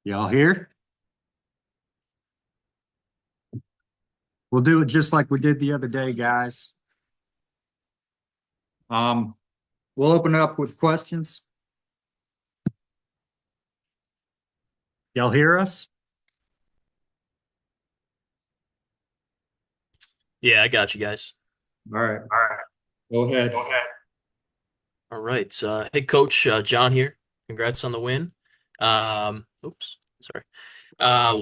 Y'all here? We'll do it just like we did the other day, guys. Um, we'll open it up with questions. Y'all hear us? Yeah, I got you guys. All right. All right. Go ahead. All right. Hey, Coach, John here. Congrats on the win. Oops, sorry.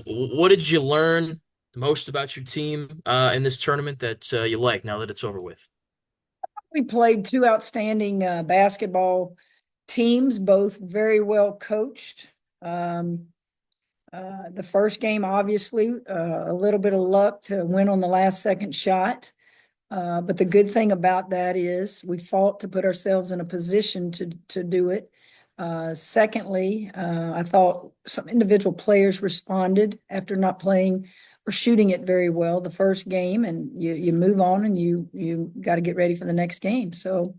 What did you learn most about your team in this tournament that you like now that it's over with? We played two outstanding basketball teams, both very well coached. Um, the first game, obviously, a little bit of luck to win on the last second shot. But the good thing about that is we fought to put ourselves in a position to do it. Secondly, I thought some individual players responded after not playing or shooting it very well the first game, and you move on and you got to get ready for the next game. So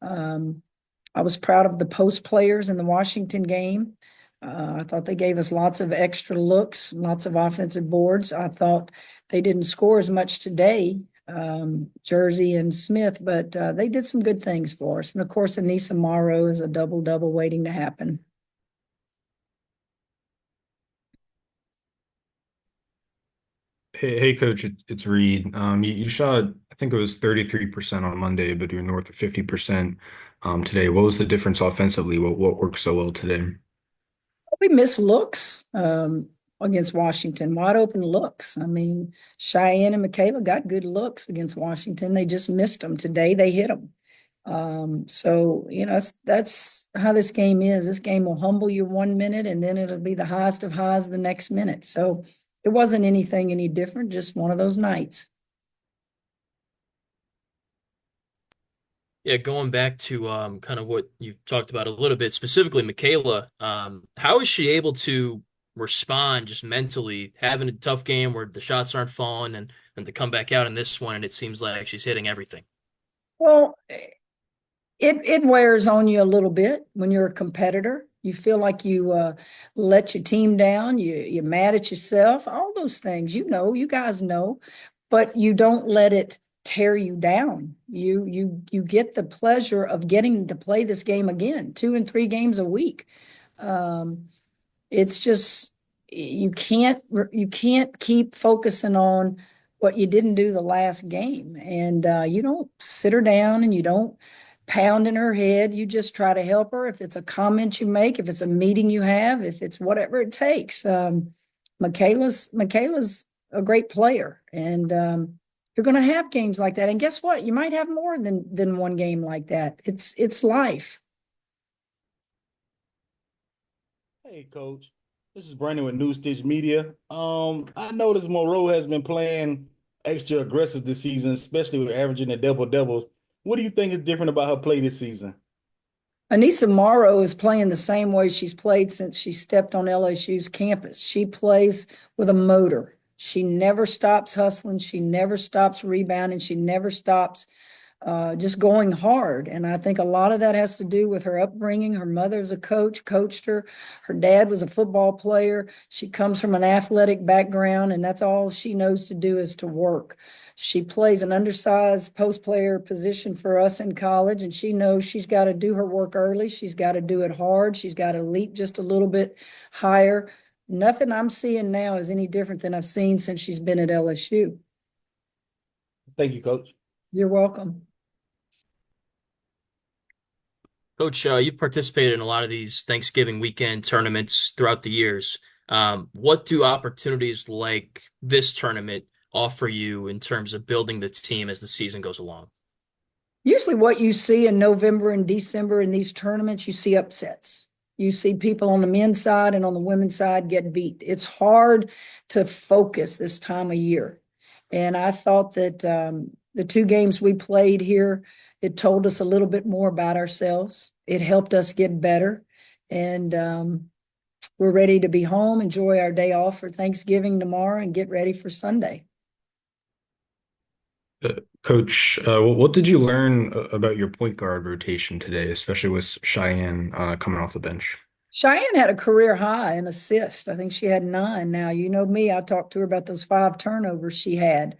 um, I was proud of the post players in the Washington game. I thought they gave us lots of extra looks, lots of offensive boards. I thought they didn't score as much today, Jersey and Smith, but they did some good things for us. And of course, Anissa Morrow is a double double waiting to happen. Hey, Coach, it's Reed. You shot, I think it was 33% on Monday, but you're north of 50% today. What was the difference offensively? What worked so well today? We missed looks against Washington, wide open looks. I mean, Cheyenne and Michaela got good looks against Washington. They just missed them. Today they hit them. So that's how this game is. This game will humble you 1 minute, and then it'll be the highest of highs the next minute. So it wasn't anything any different, just one of those nights. Yeah, going back to kind of what you talked about a little bit, specifically Michaela, how is she able to respond just mentally, having a tough game where the shots aren't falling and to come back out in this one and it seems like she's hitting everything? Well, it wears on you a little bit when you're a competitor. You feel like you let your team down. You're mad at yourself. All those things, you guys know, but you don't let it tear you down. You get the pleasure of getting to play this game again, 2 and 3 games a week. Um, it's just you can't keep focusing on what you didn't do the last game, and you don't sit her down and you don't pound in her head. You just try to help her. If it's a comment you make, if it's a meeting you have, if it's whatever it takes. Michaela's a great player, and you're going to have games like that. And guess what? You might have more than one game like that. It's life. Hey, Coach. This is Brandon with New Stitch Media. I noticed Monroe has been playing extra aggressive this season, especially with averaging the double doubles. What do you think is different about her play this season? Anissa Morrow is playing the same way she's played since she stepped on LSU's campus. She plays with a motor. She never stops hustling. She never stops rebounding. She never stops just going hard. And I think a lot of that has to do with her upbringing. Her mother's a coach, coached her. Her dad was a football player. She comes from an athletic background, and that's all she knows to do is to work. She plays an undersized post player position for us in college, and she knows she's got to do her work early. She's got to do it hard. She's got to leap just a little bit higher. Nothing I'm seeing now is any different than I've seen since she's been at LSU. Thank you, Coach. You're welcome. Coach, you've participated in a lot of these Thanksgiving weekend tournaments throughout the years. What do opportunities like this tournament offer you in terms of building the team as the season goes along? Usually, what you see in November and December in these tournaments, you see upsets. You see people on the men's side and on the women's side get beat. It's hard to focus this time of year. And I thought that the 2 games we played here, it told us a little bit more about ourselves. It helped us get better. And we're ready to be home, enjoy our day off for Thanksgiving tomorrow, and get ready for Sunday. Coach, what did you learn about your point guard rotation today, especially with Cheyenne coming off the bench? Cheyenne had a career high in assists. I think she had 9 now. You know me, I talked to her about those 5 turnovers she had.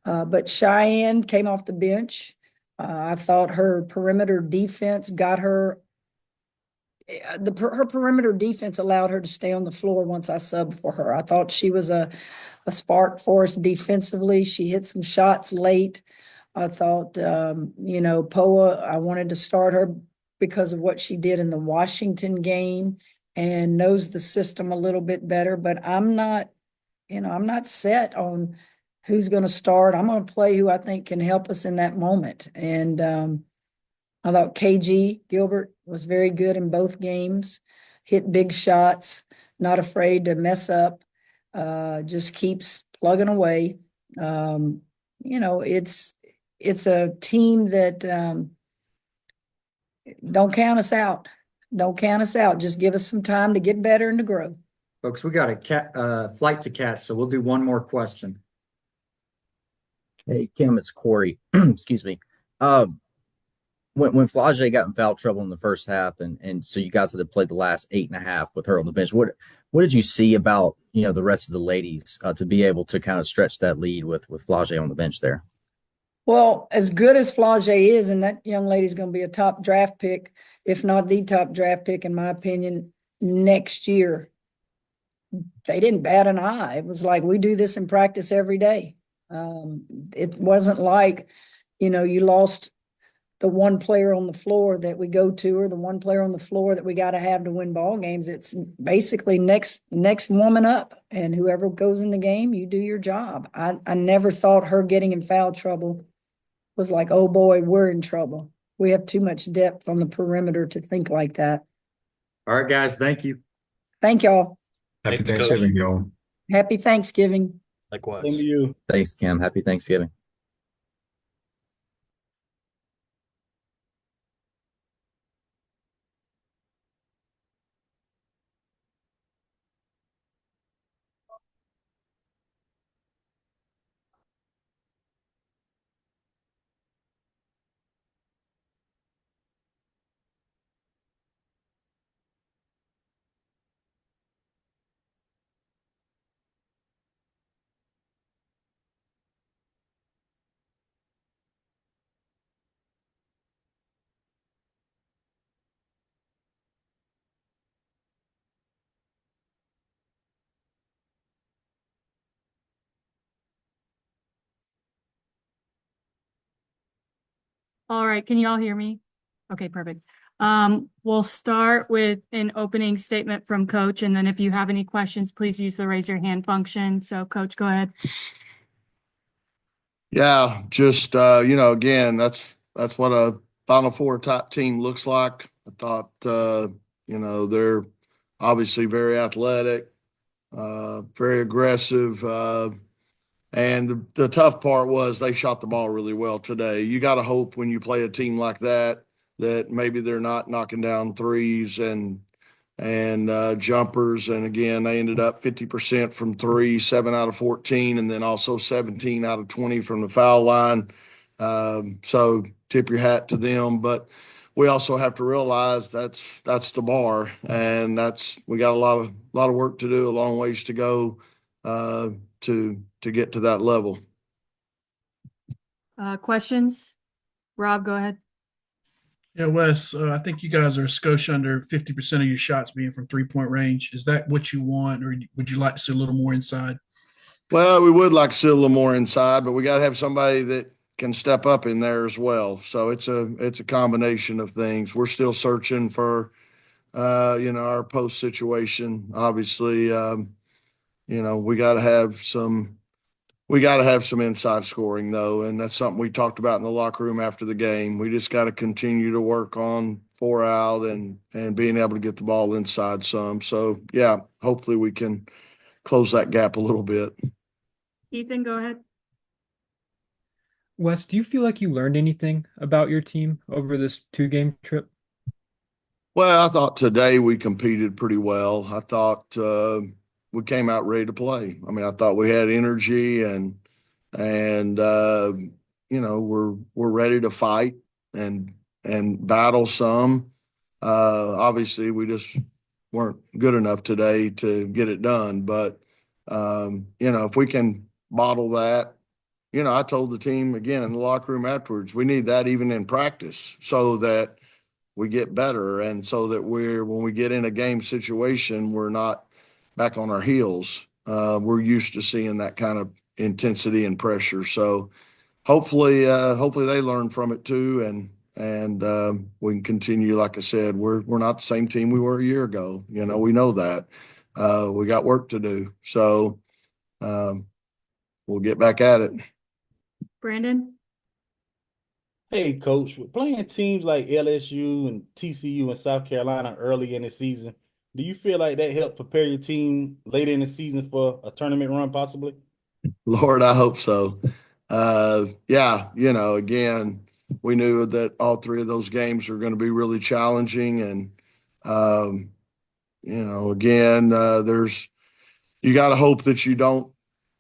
But Cheyenne came off the bench. I thought her perimeter defense got her. Her perimeter defense allowed her to stay on the floor once I subbed for her. I thought she was a spark for us defensively. She hit some shots late. I thought, Poa, I wanted to start her because of what she did in the Washington game and knows the system a little bit better. But I'm not set on who's going to start. I'm going to play who I think can help us in that moment. And I thought KG Gilbert was very good in both games, hit big shots, not afraid to mess up, just keeps plugging away. It's a team that don't count us out. Don't count us out. Just give us some time to get better and to grow. Folks, we got a flight to catch, so we'll do one more question. Hey, Kim, it's Corey. Excuse me. When Flage got in foul trouble in the first half, and so you guys had to play the last 8.5 with her on the bench, what did you see about the rest of the ladies to be able to kind of stretch that lead with Flage on the bench there? Well, as good as Flage is, and that young lady's going to be a top draft pick, if not the top draft pick, in my opinion, next year. They didn't bat an eye. It was like, we do this in practice every day. It wasn't like, you lost the one player on the floor that we go to, or the one player on the floor that we got to have to win ball games. It's basically next woman up, and whoever goes in the game, you do your job. I never thought her getting in foul trouble was like, oh boy, we're in trouble. We have too much depth on the perimeter to think like that. All right, guys, thank you. Thank y'all. Happy Thanks, Coach. Thanksgiving, y'all. Happy Thanksgiving. Same Likewise. to you. Thanks, Kim. Happy Thanksgiving. All right, can you all hear me? Okay, perfect. We'll start with an opening statement from Coach, and then if you have any questions, please use the raise your hand function. So Coach, go ahead. Yeah, just again, that's what a Final Four type team looks like. I thought they're obviously very athletic, very aggressive, and the tough part was they shot the ball really well today. You got to hope when you play a team like that maybe they're not knocking down threes and jumpers. And again, they ended up 50% from three, 7 out of 14, and then also 17 out of 20 from the foul line. So tip your hat to them. But we also have to realize that's the bar, and we got a lot of work to do, a long ways to go to get to that level. Questions? Rob, go ahead. Yeah, Wes, I think you guys are a skosh under 50% of your shots being from 3-point range. Is that what you want, or would you like to see a little more inside? Well, we would like to see a little more inside, but we got to have somebody that can step up in there as well. So it's a combination of things. We're still searching for, our post situation. Obviously, we got to have some. We got to have some inside scoring, though, and that's something we talked about in the locker room after the game. We just got to continue to work on 4 out and being able to get the ball inside some. So, yeah, hopefully we can close that gap a little bit. Ethan, go ahead. Wes, do you feel like you learned anything about your team over this 2-game trip? Well, I thought today we competed pretty well. I thought we came out ready to play. I mean, I thought we had energy and we're ready to fight and battle some. Obviously, we just weren't good enough today to get it done. But if we can bottle that, I told the team again in the locker room afterwards, we need that even in practice so that we get better and so that when we get in a game situation, we're not back on our heels. We're used to seeing that kind of intensity and pressure. So hopefully they learn from it too, and we can continue. Like I said, we're not the same team we were a year ago. We know that. We got work to do. So we'll get back at it. Brandon? Hey, Coach, with playing teams like LSU and TCU and South Carolina early in the season, do you feel like that helped prepare your team later in the season for a tournament run, possibly? Lord, I hope so. Yeah, again, we knew that all three of those games are going to be really challenging. And, again, you got to hope that you don't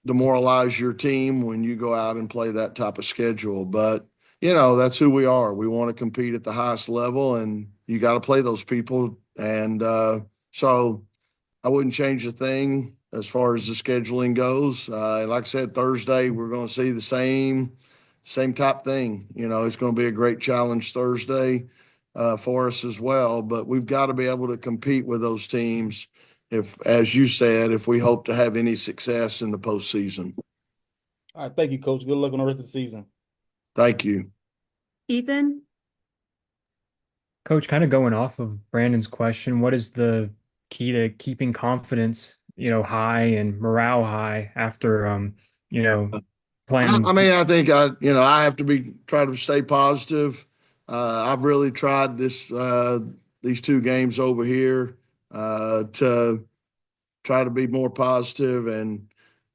demoralize your team when you go out and play that type of schedule. But, that's who we are. We want to compete at the highest level, and you got to play those people. And so I wouldn't change a thing as far as the scheduling goes. Like I said, Thursday, we're going to see the same type thing. It's going to be a great challenge Thursday for us as well. But we've got to be able to compete with those teams as you said, if we hope to have any success in the postseason. All right, thank you, Coach. Good luck on the rest of the season. Thank you. Ethan? Coach, kind of going off of Brandon's question, what is the key to keeping confidence, high and morale high after, playing? I mean, I think I have to try to stay positive. I've really tried these two games over here to try to be more positive, and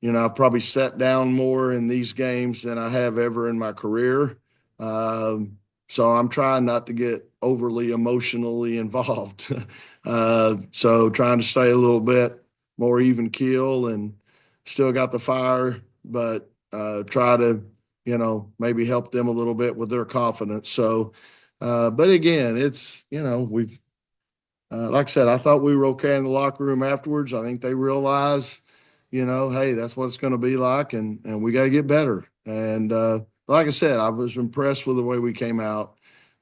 I've probably sat down more in these games than I have ever in my career. So I'm trying not to get overly emotionally involved. So trying to stay a little bit more even keel, and still got the fire, but try to, maybe help them a little bit with their confidence. So, but again, it's, we've, like I said, I thought we were okay in the locker room afterwards. I think they realized, hey, that's what it's going to be like, and we got to get better. And like I said, I was impressed with the way we came out.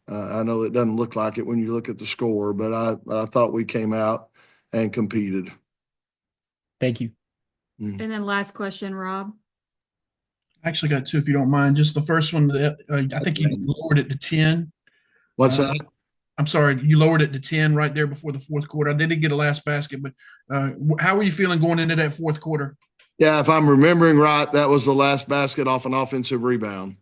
I know it doesn't look like it when you look at the score, but I thought we came out and competed. Thank you. And then last question, Rob. I actually got two, if you don't mind. Just the first one, I think you lowered it to 10. What's that? I'm sorry, you lowered it to 10 right there before the fourth quarter. I didn't get a last basket, but how were you feeling going into that fourth quarter? Yeah, if I'm remembering right, that was the last basket off an offensive rebound.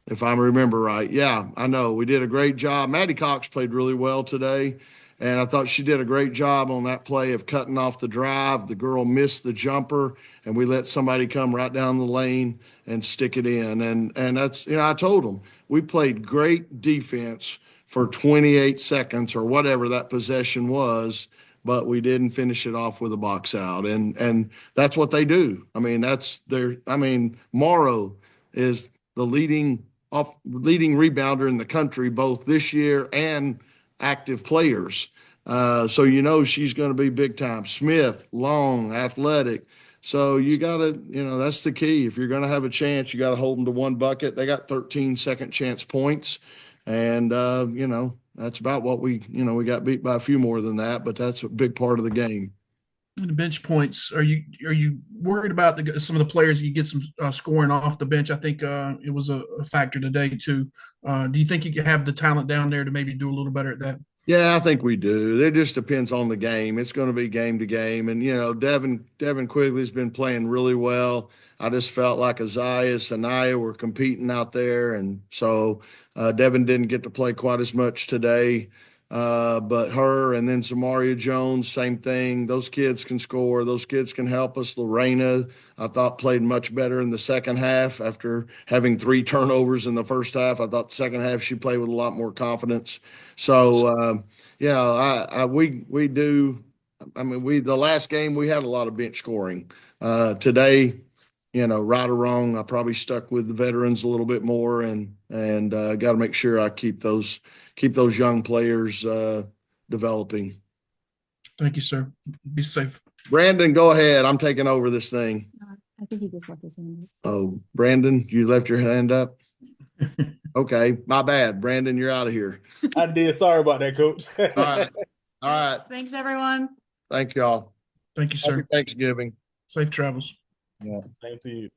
If I remember right. Yeah, I know. We did a great job. Maddie Cox played really well today, and I thought she did a great job on that play of cutting off the drive. The girl missed the jumper, and we let somebody come right down the lane and stick it in. And that's, I told them, we played great defense for 28 seconds or whatever that possession was, but we didn't finish it off with a box out. And that's what they do. I mean, Morrow is the leading rebounder in the country, both this year and active players. So she's going to be big time. Smith, long, athletic. So you got to, that's the key. If you're going to have a chance, you got to hold them to one bucket. They got 13 second chance points. And, that's about what we got beat by a few more than that, but that's a big part of the game. And the bench points, are you worried about some of the players you get some scoring off the bench? I think it was a factor today too. Do you think you can have the talent down there to maybe do a little better at that? Yeah, I think we do. It just depends on the game. It's going to be game to game. And, Devin Quigley's been playing really well. I just felt like Isaiah, Sanaya were competing out there. And so Devin didn't get to play quite as much today. But her and then Zamaria Jones, same thing. Those kids can score. Those kids can help us. Lorena, I thought, played much better in the second half after having 3 turnovers in the first half. I thought the second half she played with a lot more confidence. So, we do. I mean, the last game we had a lot of bench scoring. Today, right or wrong, I probably stuck with the veterans a little bit more, and got to make sure I keep those young players developing. Thank you, sir. Be safe. Brandon, go ahead. I'm taking over this thing. I think he just left his hand. Oh, Brandon, you left your hand up? Okay, my bad. Brandon, you're out of here. I did. Sorry about that, Coach. All right. All right. Thanks, everyone. Thank y'all. Thank you, Happy sir. Thanksgiving. Safe travels. Yeah. Same to you.